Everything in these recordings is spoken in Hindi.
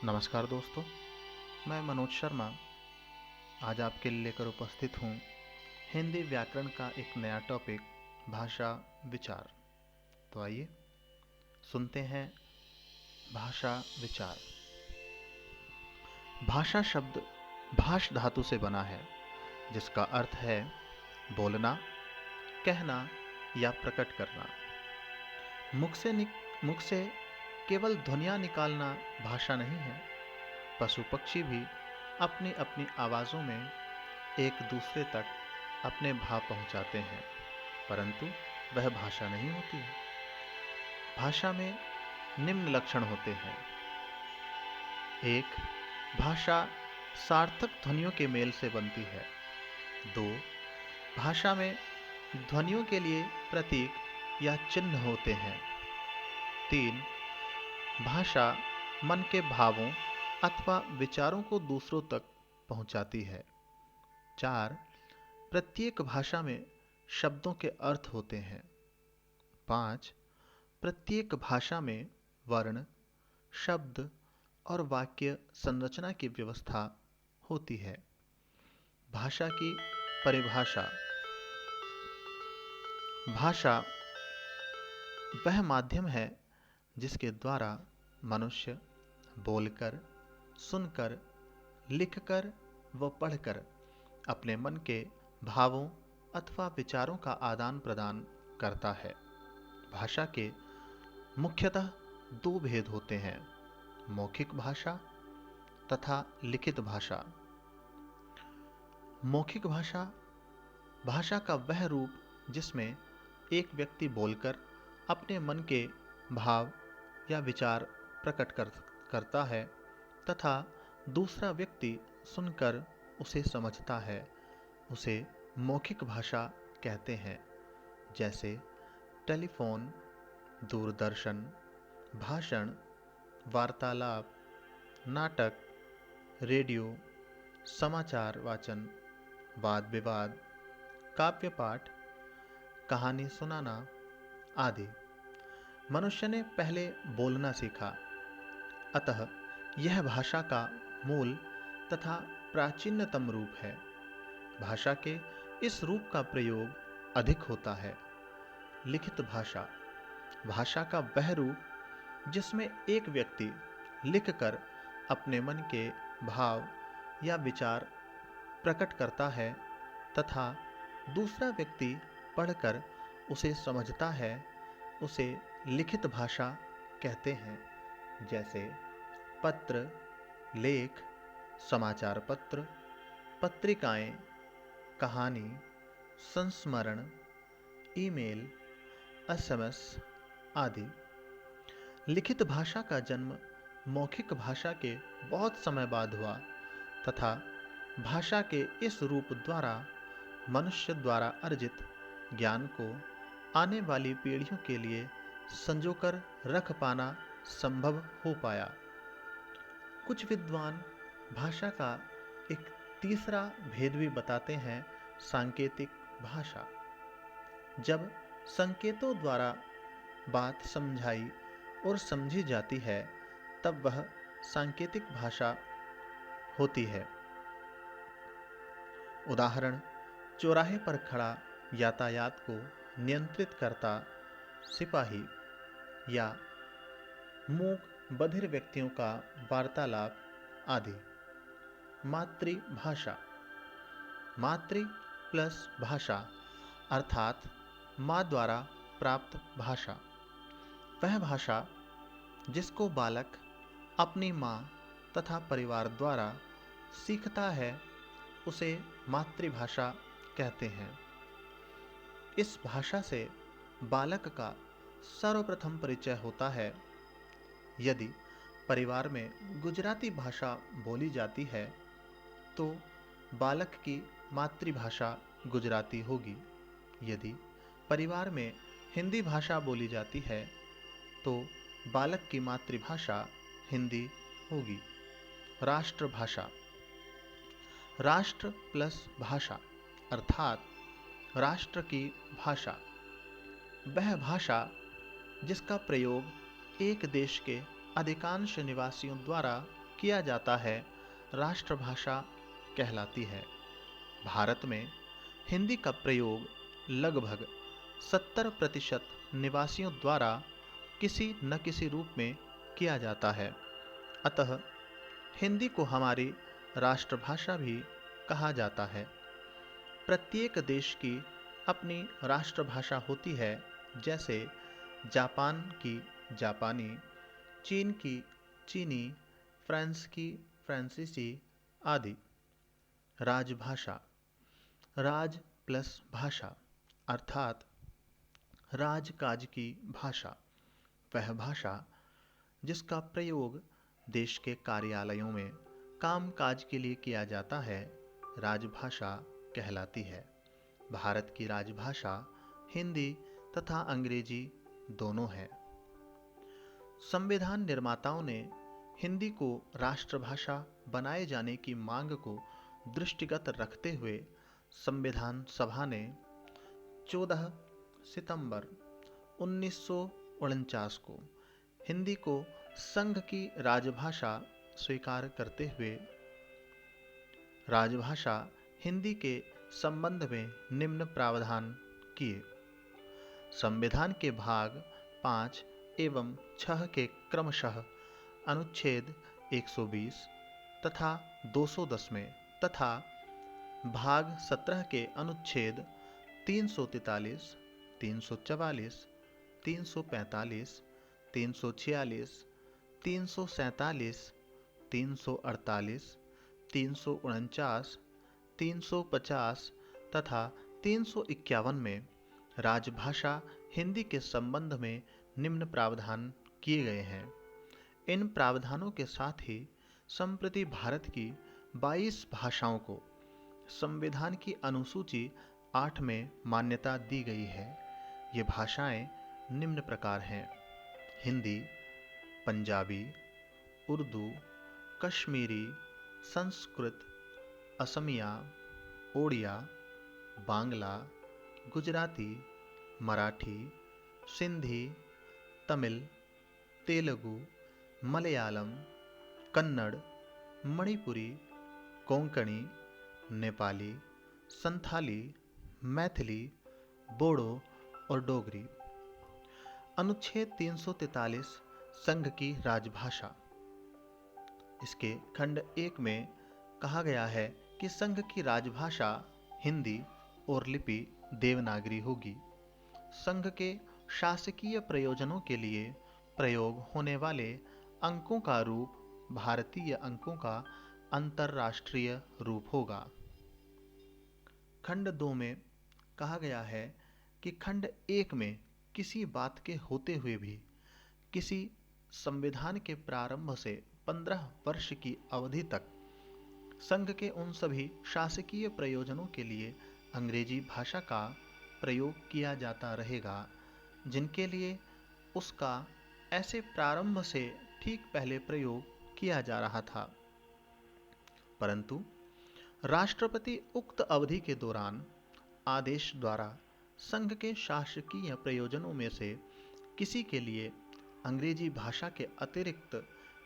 नमस्कार दोस्तों, मैं मनोज शर्मा आज आपके लिए लेकर उपस्थित हूँ हिंदी व्याकरण का एक नया टॉपिक भाषा विचार। तो आइए सुनते हैं भाषा विचार। भाषा शब्द भाष धातु से बना है, जिसका अर्थ है बोलना, कहना या प्रकट करना। मुख से केवल ध्वनियाँ निकालना भाषा नहीं है। पशु पक्षी भी अपनी अपनी आवाज़ों में एक दूसरे तक अपने भाव पहुंचाते हैं, परंतु वह भाषा नहीं होती है। भाषा में निम्न लक्षण होते हैं। 1. भाषा सार्थक ध्वनियों के मेल से बनती है। 2. भाषा में ध्वनियों के लिए प्रतीक या चिन्ह होते हैं। 3. भाषा मन के भावों अथवा विचारों को दूसरों तक पहुंचाती है। 4. प्रत्येक भाषा में शब्दों के अर्थ होते हैं। 5. प्रत्येक भाषा में वर्ण, शब्द और वाक्य संरचना की व्यवस्था होती है। भाषा की परिभाषा। भाषा वह माध्यम है जिसके द्वारा मनुष्य बोलकर, सुनकर, लिखकर व पढ़कर अपने मन के भावों अथवा विचारों का आदान प्रदान करता है। भाषा के मुख्यतः 2 भेद होते हैं, मौखिक भाषा तथा लिखित भाषा। मौखिक भाषा भाषा का वह रूप जिसमें एक व्यक्ति बोलकर अपने मन के भाव या विचार प्रकट करता है तथा दूसरा व्यक्ति सुनकर उसे समझता है, उसे मौखिक भाषा कहते हैं। जैसे टेलीफोन, दूरदर्शन, भाषण, वार्तालाप, नाटक, रेडियो, समाचार वाचन, वाद विवाद, काव्य पाठ, कहानी सुनाना आदि। मनुष्य ने पहले बोलना सीखा, अतः यह भाषा का मूल तथा प्राचीनतम रूप है। भाषा के इस रूप का प्रयोग अधिक होता है। लिखित भाषा भाषा का वह रूप जिसमें एक व्यक्ति लिखकर अपने मन के भाव या विचार प्रकट करता है तथा दूसरा व्यक्ति पढ़कर उसे समझता है, उसे लिखित भाषा कहते हैं। जैसे पत्र, लेख, समाचार पत्र, पत्रिकाएं, कहानी, संस्मरण, ईमेल, एसएमएस आदि। लिखित भाषा का जन्म मौखिक भाषा के बहुत समय बाद हुआ तथा भाषा के इस रूप द्वारा मनुष्य द्वारा अर्जित ज्ञान को आने वाली पीढ़ियों के लिए संजोकर रख पाना संभव हो पाया। कुछ विद्वान भाषा का एक तीसरा भेद भी बताते हैं, सांकेतिक भाषा। जब संकेतों द्वारा बात समझाई और समझी जाती है, तब वह सांकेतिक भाषा होती है। उदाहरण, चौराहे पर खड़ा यातायात को नियंत्रित करता सिपाही या मूक बधिर व्यक्तियों का वार्तालाप आदि। मातृभाषा मातृ प्लस भाषा अर्थात माँ द्वारा प्राप्त भाषा। वह भाषा जिसको बालक अपनी माँ तथा परिवार द्वारा सीखता है, उसे मातृभाषा कहते हैं। इस भाषा से बालक का सर्वप्रथम परिचय होता है। यदि परिवार में गुजराती भाषा बोली जाती है, तो बालक की मातृभाषा गुजराती होगी। यदि परिवार में हिंदी भाषा बोली जाती है, तो बालक की मातृभाषा हिंदी होगी। राष्ट्रभाषा राष्ट्र प्लस भाषा अर्थात राष्ट्र की भाषा। वह भाषा जिसका प्रयोग एक देश के अधिकांश निवासियों द्वारा किया जाता है राष्ट्रभाषा कहलाती है। भारत में हिंदी का प्रयोग लगभग 70% निवासियों द्वारा किसी न किसी रूप में किया जाता है। अतः हिंदी को हमारी राष्ट्रभाषा भी कहा जाता है। प्रत्येक देश की अपनी राष्ट्रभाषा होती है, जैसे जापान की जापानी, चीन की चीनी, फ्रांस की फ्रांसीसी आदि। राजभाषा, राज प्लस भाषा अर्थात राजकाज की भाषा, वह भाषा जिसका प्रयोग देश के कार्यालयों में कामकाज के लिए किया जाता है, राजभाषा कहलाती है। भारत की राजभाषा हिंदी तथा अंग्रेजी दोनों है। संविधान निर्माताओं ने हिंदी को राष्ट्रभाषा बनाए जाने की मांग को दृष्टिगत रखते हुए संविधान सभा ने 14 सितंबर 1949 को हिंदी को संघ की राजभाषा स्वीकार करते हुए राजभाषा हिंदी के संबंध में निम्न प्रावधान किए। संविधान के भाग 5 एवं 6 के क्रमशः अनुच्छेद 120 तथा 210 में तथा भाग 17 के अनुच्छेद 343, 344, 345, 346, 347, 348, 349, 350 तथा 351 में राजभाषा हिंदी के संबंध में निम्न प्रावधान किए गए हैं। इन प्रावधानों के साथ ही संप्रति भारत की 22 भाषाओं को संविधान की अनुसूची 8 में मान्यता दी गई है। ये भाषाएं निम्न प्रकार हैं: हिंदी, पंजाबी, उर्दू, कश्मीरी, संस्कृत, असमिया, ओडिया, बांग्ला, गुजराती, मराठी, सिंधी, तमिल, तेलुगु, मलयालम, कन्नड़, मणिपुरी, कोंकणी, नेपाली, संथाली, मैथिली, बोडो और डोगरी। अनुच्छेद 343 संघ की राजभाषा। इसके खंड 1 में कहा गया है कि संघ की राजभाषा हिंदी और लिपि देवनागरी होगी। संघ के शासकीय प्रयोजनों के लिए प्रयोग होने वाले अंकों का रूप भारतीय अंकों का अंतरराष्ट्रीय रूप होगा। खंड 2 में कहा गया है कि खंड 1 में किसी बात के होते हुए भी किसी संविधान के प्रारंभ से 15 वर्ष की अवधि तक संघ के उन सभी शासकीय प्रयोजनों के लिए अंग्रेजी भाषा का प्रयोग किया जाता रहेगा जिनके लिए उसका ऐसे प्रारंभ से ठीक पहले प्रयोग किया जा रहा था। परंतु राष्ट्रपति उक्त अवधि के दौरान आदेश द्वारा संघ के शासकीय प्रयोजनों में से किसी के लिए अंग्रेजी भाषा के अतिरिक्त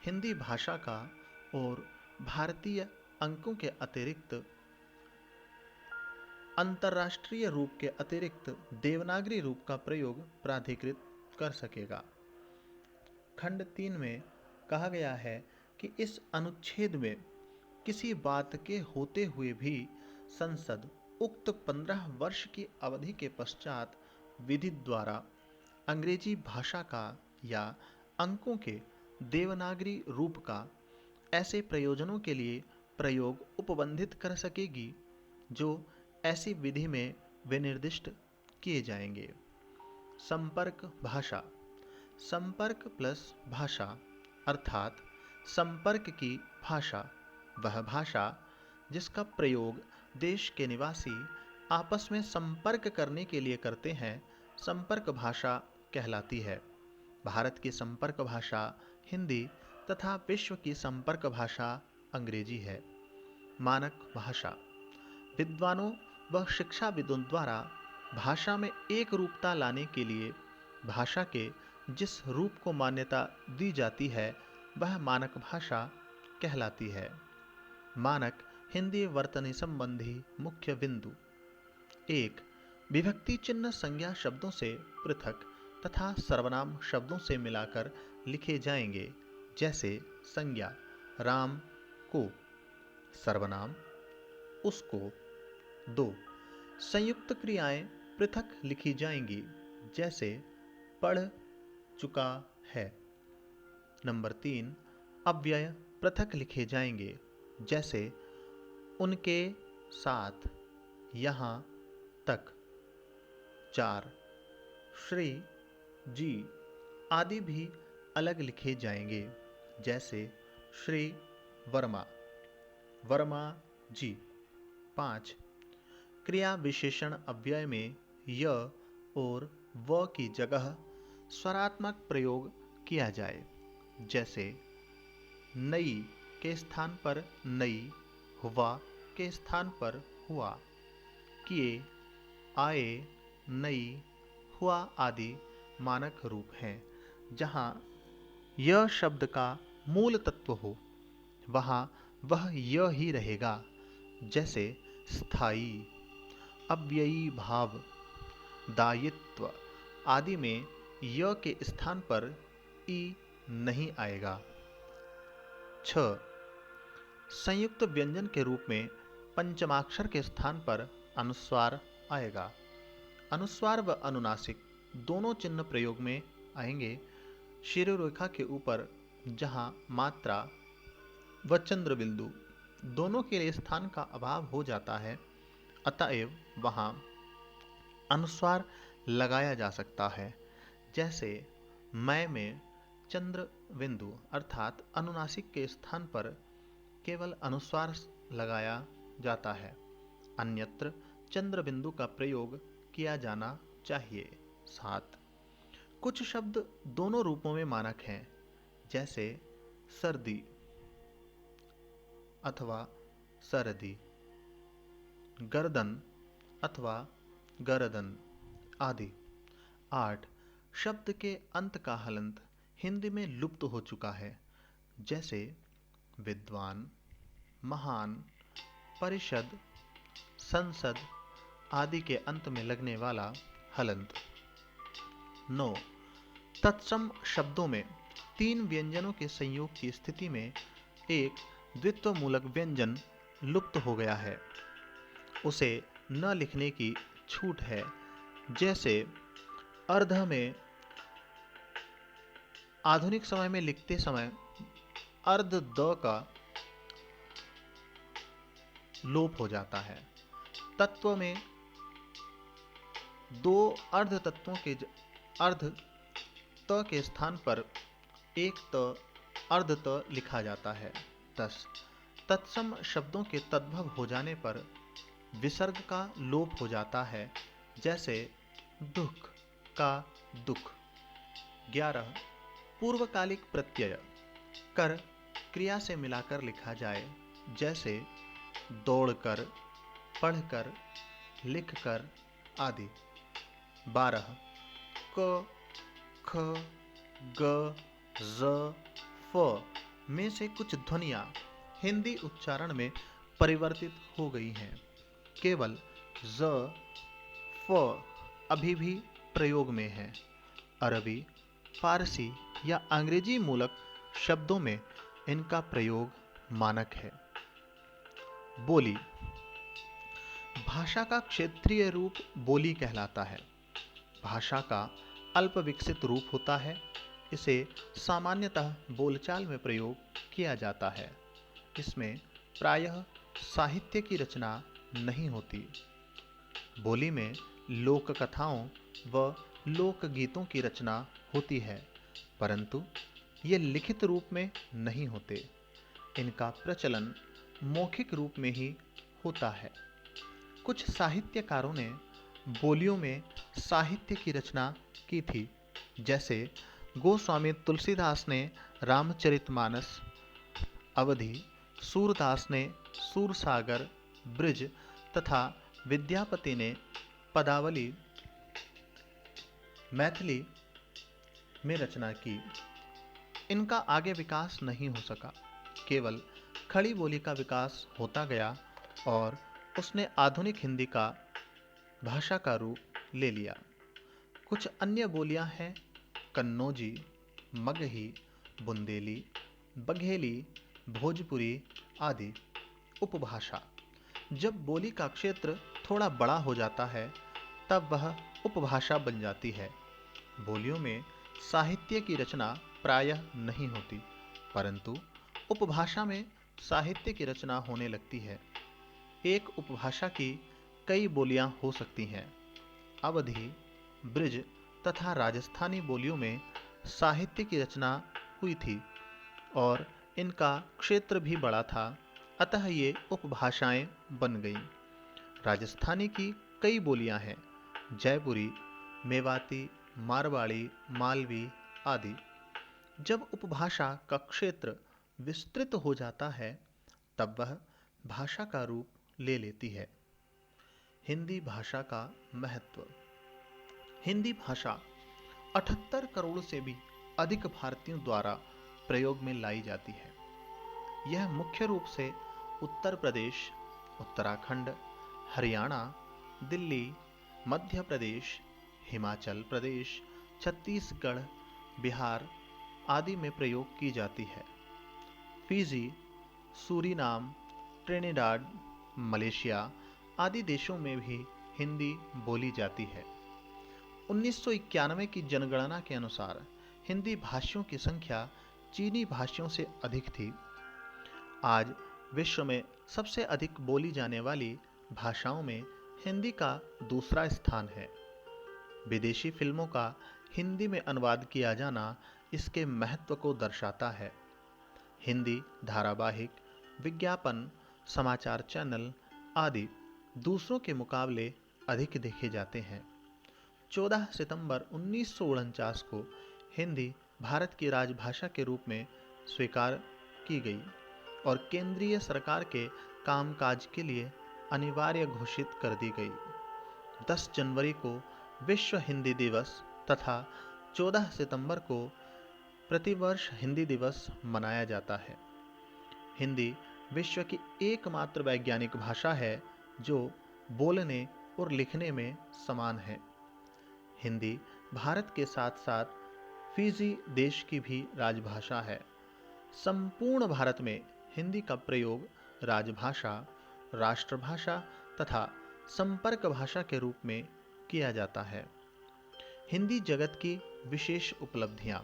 हिंदी भाषा का और भारतीय अंकों के अतिरिक्त अंतर्राष्ट्रीय रूप के अतिरिक्त देवनागरी रूप का प्रयोग प्राधिकृत कर सकेगा। खंड 3 में कहा गया है कि इस अनुच्छेद में किसी बात के होते हुए भी संसद उक्त 15 वर्ष की अवधि के पश्चात विधि द्वारा अंग्रेजी भाषा का या अंकों के देवनागरी रूप का ऐसे प्रयोजनों के लिए प्रयोग उपबंधित कर सकेगी जो ऐसी विधि में विनिर्दिष्ट किए जाएंगे। संपर्क भाषा। संपर्क प्लस भाषा अर्थात संपर्क की भाषा वह भाषा जिसका प्रयोग देश के निवासी आपस में संपर्क करने के लिए करते हैं, संपर्क भाषा कहलाती है। भारत की संपर्क भाषा हिंदी तथा विश्व की संपर्क भाषा अंग्रेजी है। मानक भाषा। विद्वानों व शिक्षाविदों द्वारा भाषा में एक रूपता लाने के लिए भाषा के जिस रूप को मान्यता दी जाती है वह मानक भाषा कहलाती है। मानक हिंदी वर्तनी संबंधी मुख्य बिंदु: 1. विभक्ति चिन्ह संज्ञा शब्दों से पृथक तथा सर्वनाम शब्दों से मिलाकर लिखे जाएंगे, जैसे संज्ञा राम को, सर्वनाम उसको। 2. संयुक्त क्रियाएं पृथक लिखी जाएंगी, जैसे पढ़ चुका है। नंबर 3. अव्यय पृथक लिखे जाएंगे, जैसे उनके साथ, यहाँ तक। 4. श्री, जी आदि भी अलग लिखे जाएंगे, जैसे श्री वर्मा, वर्मा जी। 5. क्रिया विशेषण अव्यय में य और व की जगह स्वरात्मक प्रयोग किया जाए, जैसे नई के स्थान पर नई, हुआ के स्थान पर हुआ, किए, आए, नई, हुआ आदि मानक रूप हैं। जहाँ यह शब्द का मूल तत्व हो, वहाँ वह यह ही रहेगा, जैसे स्थायी, अव्ययी भाव, दायित्व आदि में य के स्थान पर ई नहीं आएगा। 6. संयुक्त व्यंजन के रूप में पंचमाक्षर के स्थान पर अनुस्वार आएगा। अनुस्वार व अनुनासिक दोनों चिन्ह प्रयोग में आएंगे शिरोरेखा के ऊपर, जहाँ मात्रा व चंद्र बिंदु दोनों के लिए स्थान का अभाव हो जाता है, अतएव वहाँ अनुस्वार लगाया जा सकता है। जैसे मैं में चंद्र बिंदु अर्थात अनुनासिक के स्थान पर केवल अनुस्वार लगाया जाता है, अन्यत्र चंद्र बिंदु का प्रयोग किया जाना चाहिए। 7. कुछ शब्द दोनों रूपों में मानक हैं, जैसे सर्दी अथवा सरदी, गर्दन अथवा गरदन आदि। 8. शब्द के अंत का हलंत हिंदी में लुप्त हो चुका है, जैसे विद्वान, महान, परिषद, संसद आदि के अंत में लगने वाला हलंत। 9. तत्सम शब्दों में 3 व्यंजनों के संयोग की स्थिति में एक द्वित्वमूलक व्यंजन लुप्त हो गया है, उसे न लिखने की छूट है, जैसे अर्ध में आधुनिक समय में लिखते समय अर्ध द का लोप हो जाता है। तत्व में 2 अर्ध तत्वों के अर्ध त के स्थान पर एक त अर्ध त लिखा जाता है। 10. तत्सम शब्दों के तद्भव हो जाने पर विसर्ग का लोप हो जाता है, जैसे दुख का दुख। 11. पूर्वकालिक प्रत्यय कर क्रिया से मिलाकर लिखा जाए, जैसे दौड़कर, पढ़कर, लिखकर आदि। 12. क, ख, ग, ज, फ में से कुछ ध्वनियाँ हिंदी उच्चारण में परिवर्तित हो गई हैं, केवल ज, फ अभी भी प्रयोग में है। अरबी, फारसी या अंग्रेजी मूलक शब्दों में इनका प्रयोग मानक है। बोली: भाषा का क्षेत्रीय रूप बोली कहलाता है। भाषा का अल्प विकसित रूप होता है, इसे सामान्यतः बोलचाल में प्रयोग किया जाता है। इसमें प्रायः साहित्य की रचना नहीं होती। बोली में लोक कथाओं व लोकगीतों की रचना होती है, परंतु ये लिखित रूप में नहीं होते। इनका प्रचलन मौखिक रूप में ही होता है। कुछ साहित्यकारों ने बोलियों में साहित्य की रचना की थी, जैसे गोस्वामी तुलसीदास ने रामचरितमानस, अवधि सूरदास ने सूरसागर, ब्रज तथा विद्यापति ने पदावली मैथिली में रचना की। इनका आगे विकास नहीं हो सका। केवल खड़ी बोली का विकास होता गया और उसने आधुनिक हिंदी का भाषा का रूप ले लिया। कुछ अन्य बोलियां हैं कन्नौजी, मगही, बुंदेली, बघेली, भोजपुरी आदि। उपभाषा। जब बोली का क्षेत्र थोड़ा बड़ा हो जाता है तब वह उपभाषा बन जाती है। बोलियों में साहित्य की रचना प्रायः नहीं होती, परंतु उपभाषा में साहित्य की रचना होने लगती है। एक उपभाषा की कई बोलियां हो सकती हैं। अवधी, ब्रिज तथा राजस्थानी बोलियों में साहित्य की रचना हुई थी और इनका क्षेत्र भी बड़ा था, अतः ये उपभाषाएं बन गईं। राजस्थानी की कई बोलियां हैं, जयपुरी, मेवाती, मारवाड़ी, मालवी आदि। जब उपभाषा का क्षेत्र विस्तृत हो जाता है तब वह भाषा का रूप ले लेती है। हिंदी भाषा का महत्व। हिंदी भाषा 78 करोड़ से भी अधिक भारतीयों द्वारा प्रयोग में लाई जाती है। यह मुख्य रूप से उत्तर प्रदेश, उत्तराखंड, हरियाणा, दिल्ली, मध्य प्रदेश, हिमाचल प्रदेश, छत्तीसगढ़, बिहार आदि में प्रयोग की जाती है। फिजी, सूरीनाम, ट्रिनिडाड, मलेशिया आदि देशों में भी हिंदी बोली जाती है। 1991 की जनगणना के अनुसार हिंदी भाषियों की संख्या चीनी भाषियों से अधिक थी। आज विश्व में सबसे अधिक बोली जाने वाली भाषाओं में हिंदी का दूसरा स्थान है। विदेशी फिल्मों का हिंदी में अनुवाद किया जाना इसके महत्व को दर्शाता है। हिंदी धारावाहिक, विज्ञापन, समाचार चैनल आदि दूसरों के मुकाबले अधिक देखे जाते हैं। 14 सितंबर 1949 को हिंदी भारत की राजभाषा के रूप में स्वीकार की गई और केंद्रीय सरकार के कामकाज के लिए अनिवार्य घोषित कर दी गई। 10 जनवरी को विश्व हिंदी दिवस तथा 14 सितंबर को प्रतिवर्ष हिंदी दिवस मनाया जाता है। हिंदी विश्व की एकमात्र वैज्ञानिक भाषा है जो बोलने और लिखने में समान है। हिंदी भारत के साथ साथ फिजी देश की भी राजभाषा है। संपूर्ण भारत में हिंदी का प्रयोग राजभाषा, राष्ट्रभाषा तथा संपर्क भाषा के रूप में किया जाता है। हिंदी जगत की विशेष उपलब्धियां।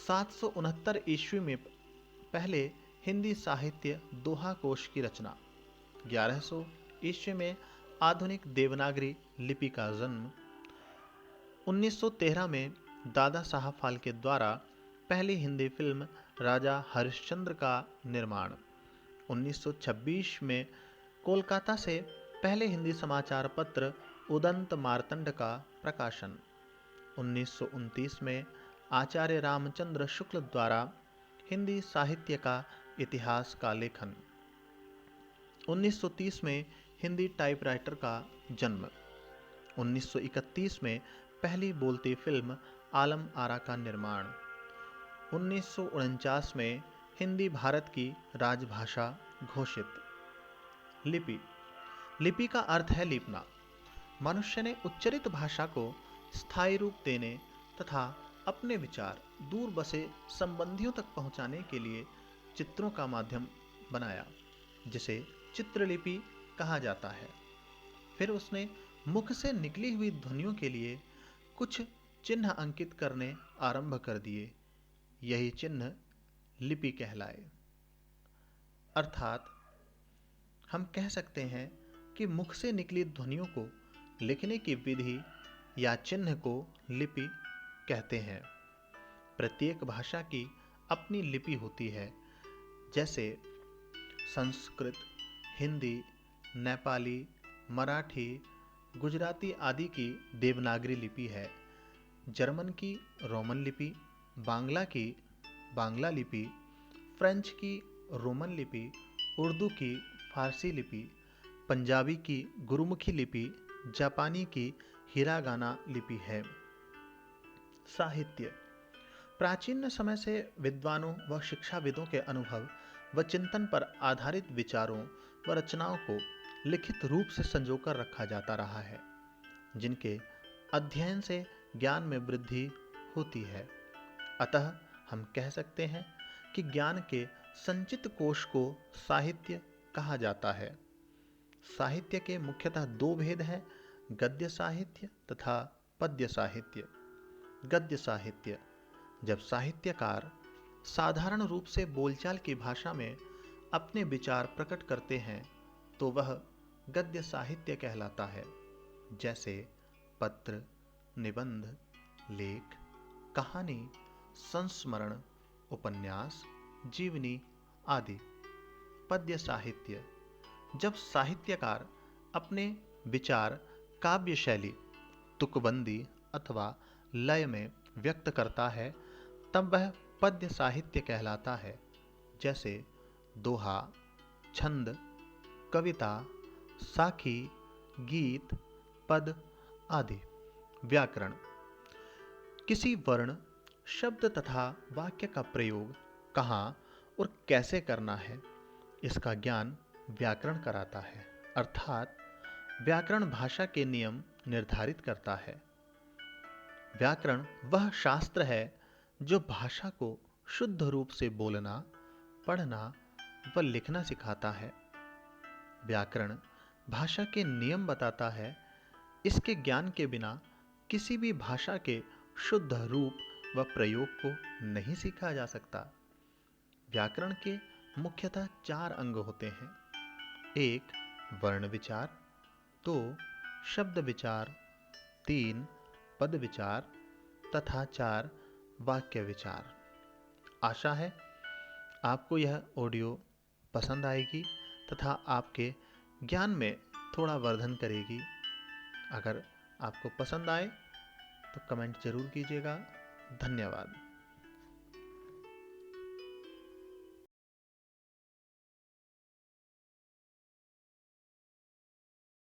769 ईस्वी में पहले हिंदी साहित्य दोहा कोश की रचना। 1100 ईस्वी में आधुनिक देवनागरी लिपि का जन्म। 1913 में दादा साहब फाल्के द्वारा पहली हिंदी फिल्म राजा हरिश्चंद्र का निर्माण। 1926 में कोलकाता से पहले हिंदी समाचार पत्र उदंत मार्तंड का प्रकाशन। 1929 में आचार्य रामचंद्र शुक्ल द्वारा हिंदी साहित्य का इतिहास का लेखन। 1930 में हिंदी टाइपराइटर का जन्म। 1931 में पहली बोलती फिल्म आलम आरा का निर्माण। 1949 में हिंदी भारत की राजभाषा घोषित। लिपि। लिपि का अर्थ है लिपना। मनुष्य ने उच्चरित भाषा को स्थायी रूप देने तथा अपने विचार दूर बसे संबंधियों तक पहुंचाने के लिए चित्रों का माध्यम बनाया, जिसे चित्रलिपि कहा जाता है। फिर उसने मुख से निकली हुई ध्वनियों के लिए कुछ चिन्ह अंकित करने आरंभ कर दिए। यही चिन्ह लिपि कहलाए। अर्थात हम कह सकते हैं कि मुख से निकली ध्वनियों को लिखने की विधि या चिन्ह को लिपि कहते हैं। प्रत्येक भाषा की अपनी लिपि होती है, जैसे संस्कृत, हिंदी, नेपाली, मराठी, गुजराती आदि की देवनागरी लिपि है। जर्मन की रोमन लिपि, बांग्ला की बांग्ला लिपि, फ्रेंच की रोमन लिपि, उर्दू की फारसी लिपि, पंजाबी की गुरुमुखी लिपि, जापानी की हिरागाना लिपि है। साहित्य। प्राचीन समय से विद्वानों व शिक्षाविदों के अनुभव व चिंतन पर आधारित विचारों व रचनाओं को लिखित रूप से संजोकर रखा जाता रहा है, जिनके अध्ययन से ज्ञान में वृद्धि होती है। अतः हम कह सकते हैं कि ज्ञान के संचित कोश को साहित्य कहा जाता है। साहित्य के मुख्यतः दो भेद हैं, गद्य साहित्य तथा पद्य साहित्य। गद्य साहित्य: जब साहित्यकार साधारण रूप से बोलचाल की भाषा में अपने विचार प्रकट करते हैं तो वह गद्य साहित्य कहलाता है। जैसे पत्र, निबंध, लेख, कहानी, संस्मरण, उपन्यास, जीवनी आदि। पद्य साहित्य: जब साहित्यकार अपने विचार काव्य शैली, तुकबंदी अथवा लय में व्यक्त करता है तब वह पद्य साहित्य कहलाता है। जैसे दोहा, छंद, कविता, साखी, गीत, पद आदि। व्याकरण: किसी वर्ण, शब्द तथा वाक्य का प्रयोग कहाँ और कैसे करना है, इसका ज्ञान व्याकरण कराता है। अर्थात व्याकरण भाषा के नियम निर्धारित करता है। व्याकरण वह शास्त्र है जो भाषा को शुद्ध रूप से बोलना, पढ़ना व लिखना सिखाता है। व्याकरण भाषा के नियम बताता है। इसके ज्ञान के बिना किसी भी भाषा के शुद्ध रूप व प्रयोग को नहीं सीखा जा सकता। व्याकरण के मुख्यतः 4 अंग होते हैं। 1 वर्ण विचार, 2 शब्द विचार, 3 पद विचार तथा 4 वाक्य विचार। आशा है आपको यह ऑडियो पसंद आएगी तथा आपके ज्ञान में थोड़ा वर्धन करेगी। अगर आपको पसंद आए तो कमेंट जरूर कीजिएगा। धन्यवाद।